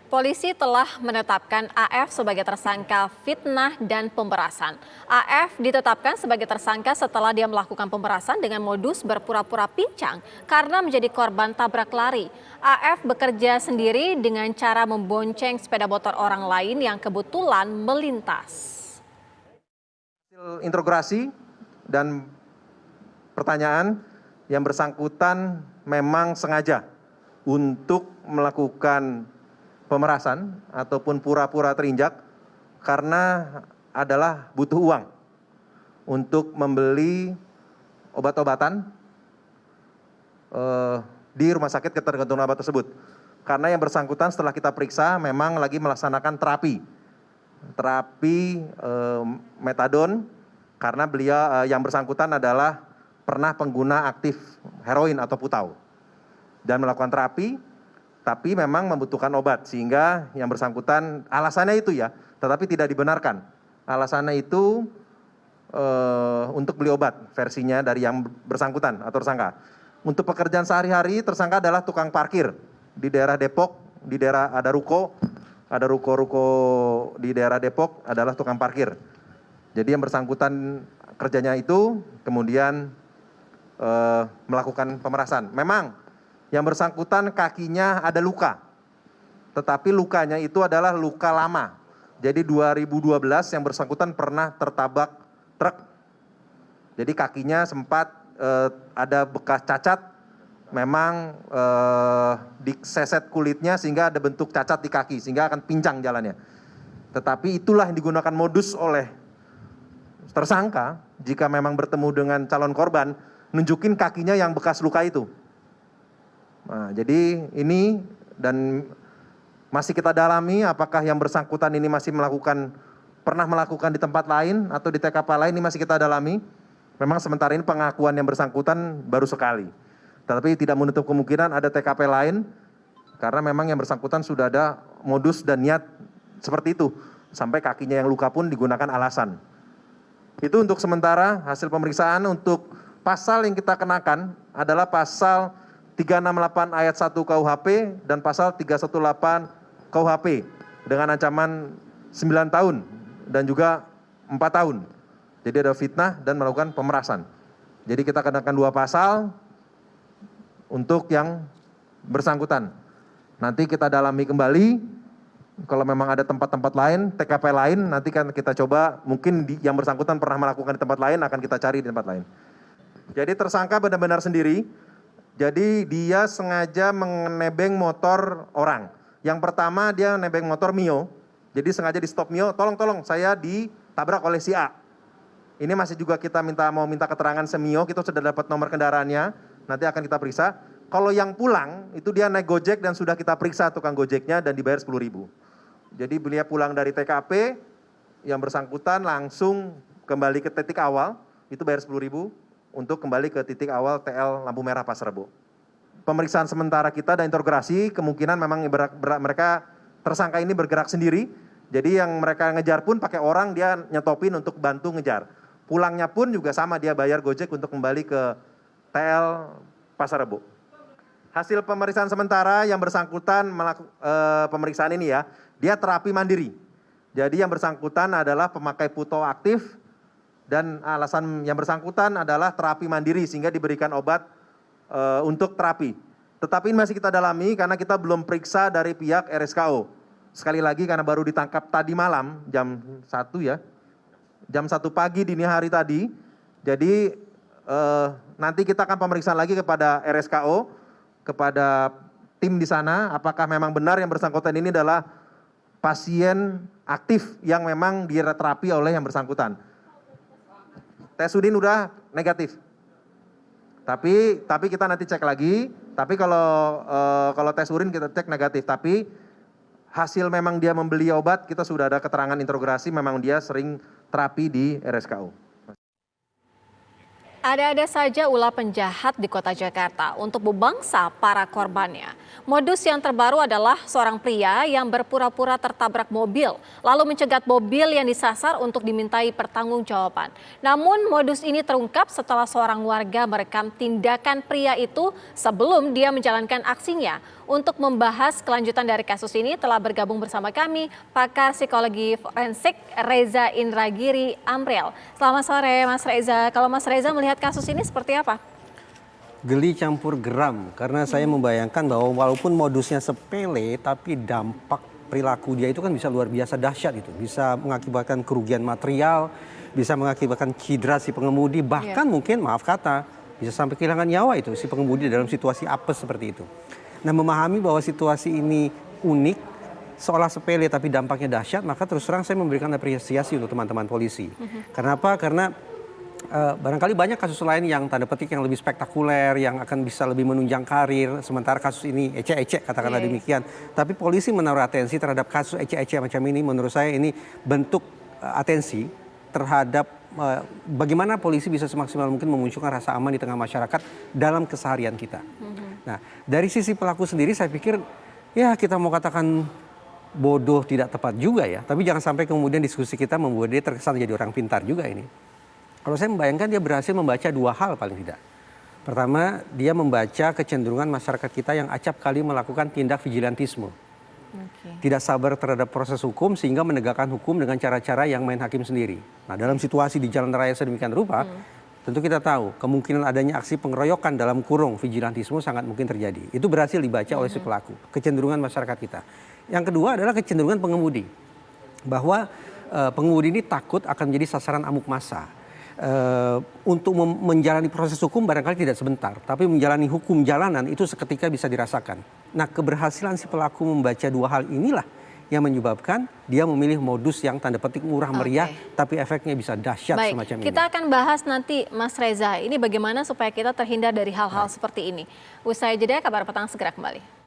Polisi telah menetapkan AF sebagai tersangka fitnah dan pemerasan. AF ditetapkan sebagai tersangka setelah dia melakukan pemerasan dengan modus berpura-pura pincang karena menjadi korban tabrak lari. AF bekerja sendiri dengan cara membonceng sepeda motor orang lain yang kebetulan melintas. Hasil interogasi dan pertanyaan, yang bersangkutan memang sengaja untuk melakukan pemerasan ataupun pura-pura terinjak karena adalah butuh uang untuk membeli obat-obatan di rumah sakit ketergantungan obat tersebut. Karena yang bersangkutan setelah kita periksa memang lagi melaksanakan terapi metadon, karena beliau yang bersangkutan adalah pernah pengguna aktif heroin atau putau dan melakukan terapi, tapi memang membutuhkan obat, sehingga yang bersangkutan alasannya itu ya, tetapi tidak dibenarkan. Alasannya itu untuk beli obat, versinya dari yang bersangkutan atau tersangka. Untuk pekerjaan sehari-hari, tersangka adalah tukang parkir di daerah Depok, di daerah ada ruko-ruko di daerah Depok adalah tukang parkir. Jadi yang bersangkutan kerjanya itu kemudian melakukan pemerasan. Memang yang bersangkutan kakinya ada luka, tetapi lukanya itu adalah luka lama. Jadi 2012 yang bersangkutan pernah tertabak truk. Jadi kakinya sempat ada bekas cacat, memang diseset kulitnya sehingga ada bentuk cacat di kaki, sehingga akan pincang jalannya. Tetapi itulah yang digunakan modus oleh tersangka jika memang bertemu dengan calon korban, nunjukin kakinya yang bekas luka itu. Nah, jadi ini dan masih kita dalami apakah yang bersangkutan ini masih pernah melakukan di tempat lain atau di TKP lain, ini masih kita dalami. Memang sementara ini pengakuan yang bersangkutan baru sekali. Tetapi tidak menutup kemungkinan ada TKP lain karena memang yang bersangkutan sudah ada modus dan niat seperti itu. Sampai kakinya yang luka pun digunakan alasan. Itu untuk sementara hasil pemeriksaan. Untuk pasal yang kita kenakan adalah pasal 368 ayat 1 KUHP dan pasal 318 KUHP dengan ancaman 9 tahun dan juga 4 tahun. Jadi ada fitnah dan melakukan pemerasan. Jadi kita kenakan 2 pasal untuk yang bersangkutan. Nanti kita dalami kembali, kalau memang ada tempat-tempat lain, TKP lain, nanti kan kita coba, mungkin yang bersangkutan pernah melakukan di tempat lain, akan kita cari di tempat lain. Jadi tersangka benar-benar sendiri. Jadi dia sengaja menebeng motor orang. Yang pertama dia nebeng motor Mio. Jadi sengaja di stop Mio, tolong saya ditabrak oleh si A. Ini masih juga kita mau minta keterangan Mio, kita sudah dapat nomor kendaraannya, nanti akan kita periksa. Kalau yang pulang itu dia naik Gojek dan sudah kita periksa tukang Gojeknya dan dibayar 10.000. Jadi beliau pulang dari TKP, yang bersangkutan langsung kembali ke titik awal, itu bayar 10.000. Untuk kembali ke titik awal TL lampu merah Pasar Rebo. Pemeriksaan sementara kita dan interogasi kemungkinan memang mereka tersangka ini bergerak sendiri. Jadi yang mereka ngejar pun pakai orang, dia nyetopin untuk bantu ngejar. Pulangnya pun juga sama, dia bayar Gojek untuk kembali ke TL Pasar Rebo. Hasil pemeriksaan sementara yang bersangkutan pemeriksaan ini ya, dia terapi mandiri. Jadi yang bersangkutan adalah pemakai putau aktif. Dan alasan yang bersangkutan adalah terapi mandiri sehingga diberikan obat untuk terapi. Tetapi ini masih kita dalami karena kita belum periksa dari pihak RSKO. Sekali lagi karena baru ditangkap tadi malam jam 1 ya. Jam 1 pagi dini hari tadi. Jadi nanti kita akan pemeriksaan lagi kepada RSKO, kepada tim di sana apakah memang benar yang bersangkutan ini adalah pasien aktif yang memang diterapi oleh yang bersangkutan. Tes urin udah negatif. Tapi kita nanti cek lagi. Tapi kalau tes urin kita cek negatif. Tapi hasil memang dia membeli obat, kita sudah ada keterangan interogasi memang dia sering terapi di RSKO. Ada-ada saja ulah penjahat di kota Jakarta untuk membangsa para korbannya. Modus yang terbaru adalah seorang pria yang berpura-pura tertabrak mobil, lalu mencegat mobil yang disasar untuk dimintai pertanggungjawaban. Namun modus ini terungkap setelah seorang warga merekam tindakan pria itu sebelum dia menjalankan aksinya. Untuk membahas kelanjutan dari kasus ini telah bergabung bersama kami pakar psikologi forensik Reza Indragiri Amril. Selamat sore Mas Reza. Kalau Mas Reza melihat kasus ini seperti apa? Geli campur geram, karena saya membayangkan bahwa walaupun modusnya sepele tapi dampak perilaku dia itu kan bisa luar biasa dahsyat itu. Bisa mengakibatkan kerugian material, bisa mengakibatkan cedera si pengemudi, bahkan mungkin maaf kata bisa sampai kehilangan nyawa itu si pengemudi dalam situasi apes seperti itu. Nah, memahami bahwa situasi ini unik, seolah sepele tapi dampaknya dahsyat, maka terus terang saya memberikan apresiasi untuk teman-teman polisi. Kenapa? Karena barangkali banyak kasus lain yang tanda petik yang lebih spektakuler, yang akan bisa lebih menunjang karir, sementara kasus ini ecek-ecek katakanlah demikian. Tapi polisi menaruh atensi terhadap kasus ecek-ecek macam ini, menurut saya ini bentuk atensi terhadap bagaimana polisi bisa semaksimal mungkin memunculkan rasa aman di tengah masyarakat dalam keseharian kita. Nah, dari sisi pelaku sendiri saya pikir ya kita mau katakan bodoh tidak tepat juga ya, tapi jangan sampai kemudian diskusi kita membuat dia terkesan jadi orang pintar juga ini. Kalau saya membayangkan dia berhasil membaca dua hal paling tidak. Pertama, dia membaca kecenderungan masyarakat kita yang acap kali melakukan tindak vigilantisme. Tidak sabar terhadap proses hukum sehingga menegakkan hukum dengan cara-cara yang main hakim sendiri. Nah, dalam situasi di jalan raya sedemikian rupa, tentu kita tahu kemungkinan adanya aksi pengeroyokan dalam kurung vigilantisme sangat mungkin terjadi. Itu berhasil dibaca oleh si pelaku, kecenderungan masyarakat kita. Yang kedua adalah kecenderungan pengemudi. Bahwa pengemudi ini takut akan menjadi sasaran amuk massa. Untuk menjalani proses hukum barangkali tidak sebentar, tapi menjalani hukum jalanan itu seketika bisa dirasakan. Nah, keberhasilan si pelaku membaca dua hal inilah yang menyebabkan dia memilih modus yang tanda petik murah meriah, tapi efeknya bisa dahsyat semacam ini. Kita akan bahas nanti Mas Reza, ini bagaimana supaya kita terhindar dari hal-hal seperti ini. Usai jeda, Kabar Petang segera kembali.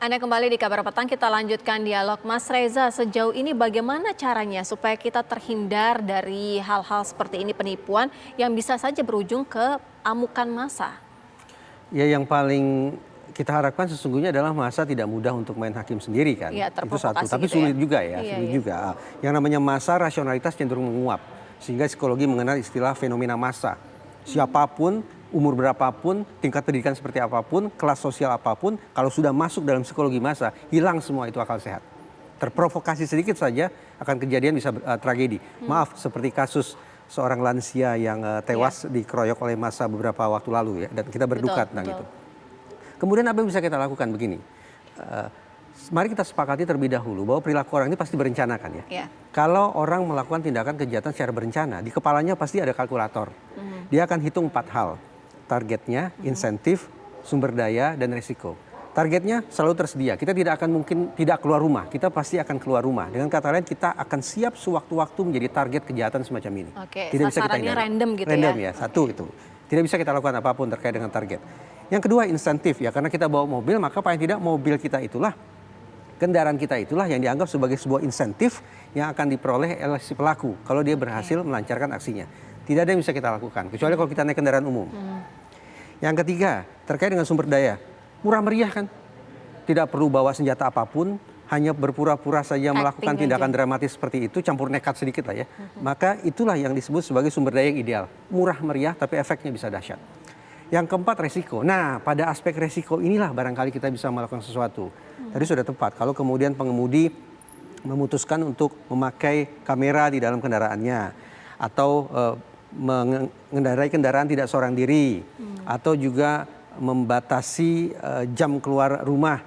Anda kembali di Kabar Petang, kita lanjutkan dialog. Mas Reza, sejauh ini bagaimana caranya supaya kita terhindar dari hal-hal seperti ini, penipuan yang bisa saja berujung ke amukan massa? Ya, yang paling kita harapkan sesungguhnya adalah massa tidak mudah untuk main hakim sendiri kan. Ya, itu satu, tapi gitu sulit juga ya, sulit juga. Yang namanya massa, rasionalitas cenderung menguap. Sehingga psikologi mengenal istilah fenomena massa. Siapapun, umur berapapun, tingkat pendidikan seperti apapun, kelas sosial apapun, kalau sudah masuk dalam psikologi massa, hilang semua itu akal sehat. Terprovokasi sedikit saja akan kejadian bisa tragedi. Maaf, seperti kasus seorang lansia yang tewas dikeroyok oleh massa beberapa waktu lalu ya, dan kita berduka tentang itu. Kemudian apa yang bisa kita lakukan begini? Mari kita sepakati terlebih dahulu bahwa perilaku orang ini pasti berencanakan ya. Kalau orang melakukan tindakan kejahatan secara berencana, di kepalanya pasti ada kalkulator. Dia akan hitung 4 hal. Targetnya, insentif, sumber daya, dan risiko. Targetnya selalu tersedia. Kita tidak akan mungkin tidak keluar rumah. Kita pasti akan keluar rumah. Dengan kata lain, kita akan siap sewaktu-waktu menjadi target kejahatan semacam ini. Tidak bisa kita hindari. Random gitu random ya. Satu itu. Tidak bisa kita lakukan apapun terkait dengan target. Yang kedua, insentif ya. Karena kita bawa mobil, maka paling tidak mobil kita itulah, kendaraan kita itulah yang dianggap sebagai sebuah insentif yang akan diperoleh oleh si pelaku kalau dia berhasil melancarkan aksinya. Tidak ada yang bisa kita lakukan, kecuali kalau kita naik kendaraan umum. Yang ketiga, terkait dengan sumber daya. Murah meriah kan? Tidak perlu bawa senjata apapun, hanya berpura-pura saja melakukan tindakan dramatis seperti itu, campur nekat sedikit lah ya. Maka itulah yang disebut sebagai sumber daya yang ideal. Murah meriah tapi efeknya bisa dahsyat. Yang keempat, resiko. Nah, pada aspek resiko inilah barangkali kita bisa melakukan sesuatu. Tadi sudah tepat, kalau kemudian pengemudi memutuskan untuk memakai kamera di dalam kendaraannya, atau mengendarai kendaraan tidak seorang diri, atau juga membatasi jam keluar rumah.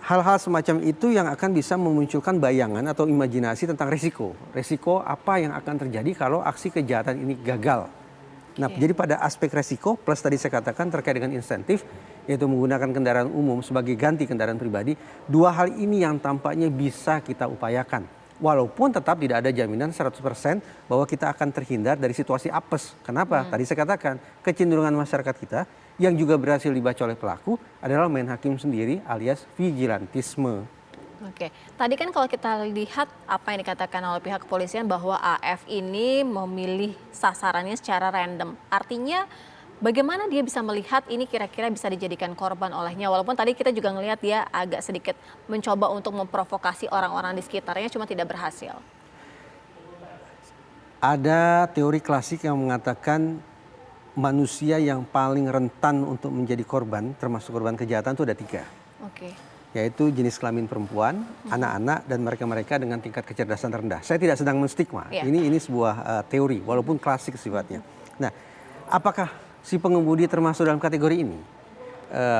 Hal-hal semacam itu yang akan bisa memunculkan bayangan atau imajinasi tentang risiko. Risiko apa yang akan terjadi kalau aksi kejahatan ini gagal. Nah, jadi pada aspek resiko plus tadi saya katakan terkait dengan insentif, yaitu menggunakan kendaraan umum sebagai ganti kendaraan pribadi, dua hal ini yang tampaknya bisa kita upayakan. Walaupun tetap tidak ada jaminan 100% bahwa kita akan terhindar dari situasi apes. Kenapa? Tadi saya katakan kecenderungan masyarakat kita yang juga berhasil dibaca oleh pelaku adalah main hakim sendiri alias vigilantisme. Oke, tadi kan kalau kita lihat apa yang dikatakan oleh pihak kepolisian bahwa AF ini memilih sasarannya secara random. Artinya bagaimana dia bisa melihat ini kira-kira bisa dijadikan korban olehnya. Walaupun tadi kita juga ngelihat dia agak sedikit mencoba untuk memprovokasi orang-orang di sekitarnya cuma tidak berhasil. Ada teori klasik yang mengatakan manusia yang paling rentan untuk menjadi korban, termasuk korban kejahatan itu ada 3. Oke. Yaitu jenis kelamin perempuan, anak-anak, dan mereka-mereka dengan tingkat kecerdasan rendah. Saya tidak sedang menstigma, Iya. ini sebuah teori, walaupun klasik sifatnya. Nah, apakah si pengemudi termasuk dalam kategori ini?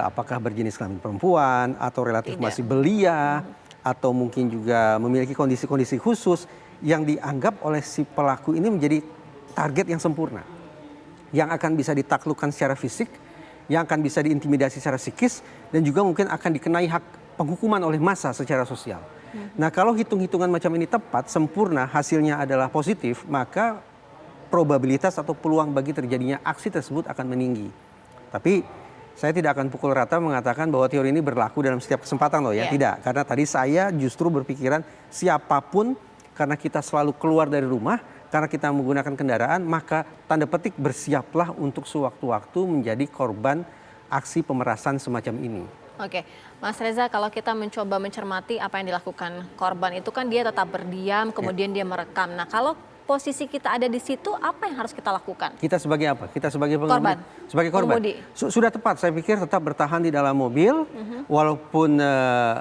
Apakah berjenis kelamin perempuan, atau relatif Tidak. masih belia, atau mungkin juga memiliki kondisi-kondisi khusus yang dianggap oleh si pelaku ini menjadi target yang sempurna, yang akan bisa ditaklukkan secara fisik, yang akan bisa diintimidasi secara psikis, dan juga mungkin akan dikenai hak penghukuman oleh massa secara sosial. Nah, kalau hitung-hitungan macam ini tepat, sempurna, hasilnya adalah positif, maka probabilitas atau peluang bagi terjadinya aksi tersebut akan meninggi. Tapi saya tidak akan pukul rata mengatakan bahwa teori ini berlaku dalam setiap kesempatan loh ya. Iya. Tidak, karena tadi saya justru berpikiran siapapun, karena kita selalu keluar dari rumah, karena kita menggunakan kendaraan, maka tanda petik bersiaplah untuk sewaktu-waktu menjadi korban aksi pemerasan semacam ini. Oke, Mas Reza, kalau kita mencoba mencermati apa yang dilakukan korban itu kan dia tetap berdiam, kemudian dia merekam. Nah, kalau posisi kita ada di situ, apa yang harus kita lakukan? Kita sebagai apa? Kita sebagai pengemudi. Korban. Sebagai korban. Pengemudi. Sudah tepat, saya pikir tetap bertahan di dalam mobil, walaupun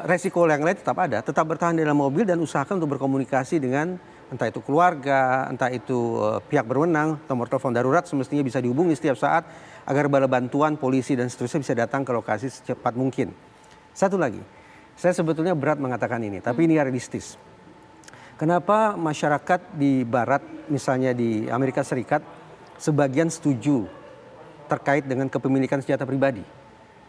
resiko yang lain tetap ada, tetap bertahan di dalam mobil dan usahakan untuk berkomunikasi dengan entah itu keluarga, entah itu pihak berwenang, nomor telepon darurat semestinya bisa dihubungi setiap saat agar bala bantuan, polisi dan seterusnya bisa datang ke lokasi secepat mungkin. Satu lagi, saya sebetulnya berat mengatakan ini, tapi ini realistis. Kenapa masyarakat di barat, misalnya di Amerika Serikat, sebagian setuju terkait dengan kepemilikan senjata pribadi?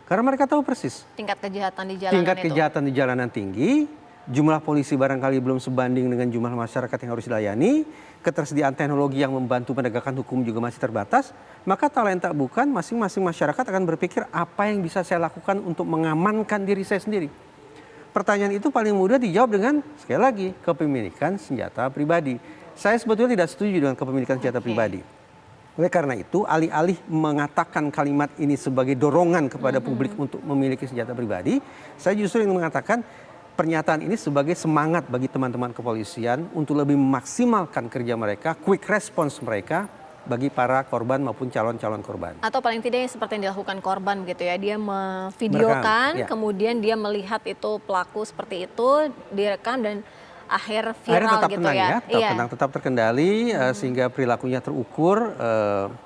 Karena mereka tahu persis. Tingkat kejahatan di jalanan Tingkat itu. kejahatan di jalanan tinggi, jumlah polisi barangkali belum sebanding dengan jumlah masyarakat yang harus dilayani, ketersediaan teknologi yang membantu penegakan hukum juga masih terbatas, maka talenta bukan masing-masing masyarakat akan berpikir apa yang bisa saya lakukan untuk mengamankan diri saya sendiri. Pertanyaan itu paling mudah dijawab dengan, sekali lagi, kepemilikan senjata pribadi. Saya sebetulnya tidak setuju dengan kepemilikan senjata pribadi. Oleh karena itu, alih-alih mengatakan kalimat ini sebagai dorongan kepada publik untuk memiliki senjata pribadi, saya justru ingin mengatakan pernyataan ini sebagai semangat bagi teman-teman kepolisian untuk lebih memaksimalkan kerja mereka, quick response mereka bagi para korban maupun calon-calon korban. Atau paling tidak yang seperti yang dilakukan korban gitu ya, dia memvideokan, Merekam, ya. kemudian dia melihat itu pelaku seperti itu, direkam dan akhirnya viral tetap gitu tenang ya. tetap tenang, tetap terkendali sehingga perilakunya terukur,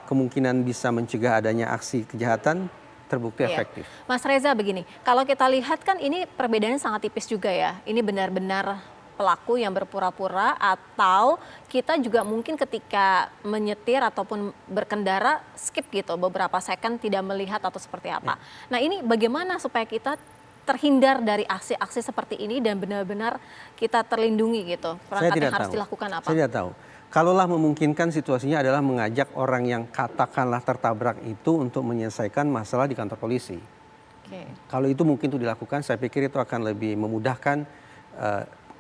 kemungkinan bisa mencegah adanya aksi kejahatan terbukti Iya. efektif. Mas Reza begini, kalau kita lihat kan ini perbedaannya sangat tipis juga ya. Ini benar-benar pelaku yang berpura-pura atau kita juga mungkin ketika menyetir ataupun berkendara skip gitu beberapa second tidak melihat atau seperti apa. Nah ini bagaimana supaya kita terhindar dari aksi-aksi seperti ini dan benar-benar kita terlindungi gitu. Perangkat yang harus dilakukan apa? Saya tidak tahu. Kalaulah memungkinkan situasinya adalah mengajak orang yang katakanlah tertabrak itu untuk menyelesaikan masalah di kantor polisi. Oke. Kalau itu mungkin itu dilakukan, saya pikir itu akan lebih memudahkan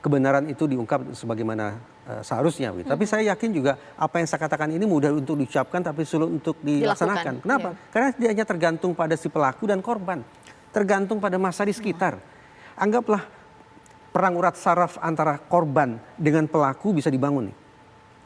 kebenaran itu diungkap sebagaimana seharusnya. Tapi saya yakin juga apa yang saya katakan ini mudah untuk diucapkan tapi sulit untuk dilaksanakan. Dilakukan, Kenapa? iya. Karena dia hanya tergantung pada si pelaku dan korban. Tergantung pada massa di sekitar. Anggaplah perang urat saraf antara korban dengan pelaku bisa dibangun nih.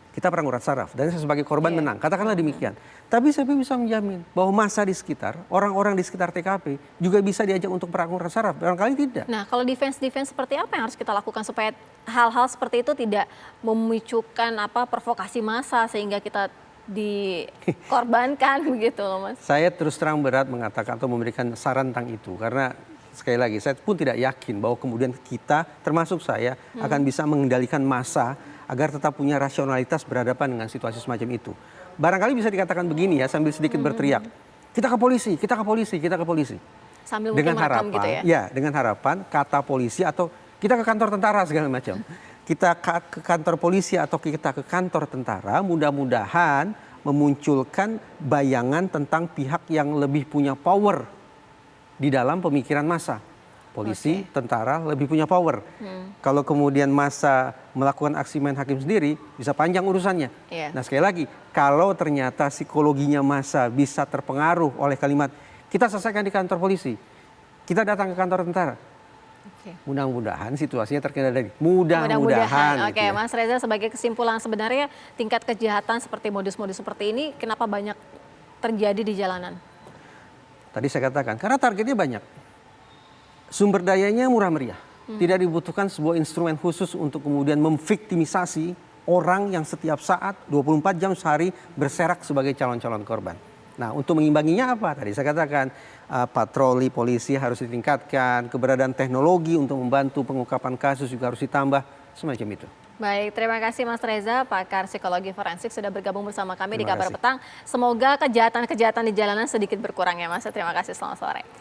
Kita perang urat saraf dan saya sebagai korban Iya. menang. Katakanlah demikian. Tapi saya bisa menjamin bahwa massa di sekitar, orang-orang di sekitar TKP juga bisa diajak untuk perang urat saraf. Barangkali tidak. Nah kalau defense seperti apa yang harus kita lakukan supaya hal-hal seperti itu tidak memicukan provokasi massa sehingga kita dikorbankan begitu loh Mas. Saya terus terang berat mengatakan atau memberikan saran tentang itu. Karena sekali lagi saya pun tidak yakin bahwa kemudian kita termasuk saya akan bisa mengendalikan massa agar tetap punya rasionalitas berhadapan dengan situasi semacam itu. Barangkali bisa dikatakan begini ya sambil sedikit berteriak. Kita ke polisi, kita ke polisi, kita ke polisi. Sambil mungkin Dengan merekam harapan, gitu ya. ya dengan harapan kata polisi atau kita ke kantor tentara segala macam. Kita ke kantor polisi atau kita ke kantor tentara mudah-mudahan memunculkan bayangan tentang pihak yang lebih punya power di dalam pemikiran massa. Polisi, tentara lebih punya power. Kalau kemudian massa melakukan aksi main hakim sendiri, bisa panjang urusannya. Iya. Nah sekali lagi, kalau ternyata psikologinya massa bisa terpengaruh oleh kalimat, kita selesaikan di kantor polisi, kita datang ke kantor tentara. Oke. Mudah-mudahan situasinya terkendali. Mudah-mudahan. Oke, gitu ya. Mas Reza sebagai kesimpulan sebenarnya tingkat kejahatan seperti modus-modus seperti ini kenapa banyak terjadi di jalanan? Tadi saya katakan, karena targetnya banyak. Sumber dayanya murah meriah. Tidak dibutuhkan sebuah instrumen khusus untuk kemudian memviktimisasi orang yang setiap saat 24 jam sehari berserak sebagai calon-calon korban. Nah, untuk mengimbanginya apa? Tadi saya katakan patroli polisi harus ditingkatkan, keberadaan teknologi untuk membantu pengungkapan kasus juga harus ditambah, semacam itu. Baik, terima kasih Mas Reza, pakar psikologi forensik sudah bergabung bersama kami di Terima Kabar kasih. Petang. Semoga kejahatan-kejahatan di jalanan sedikit berkurang ya Mas. Terima kasih, selamat sore.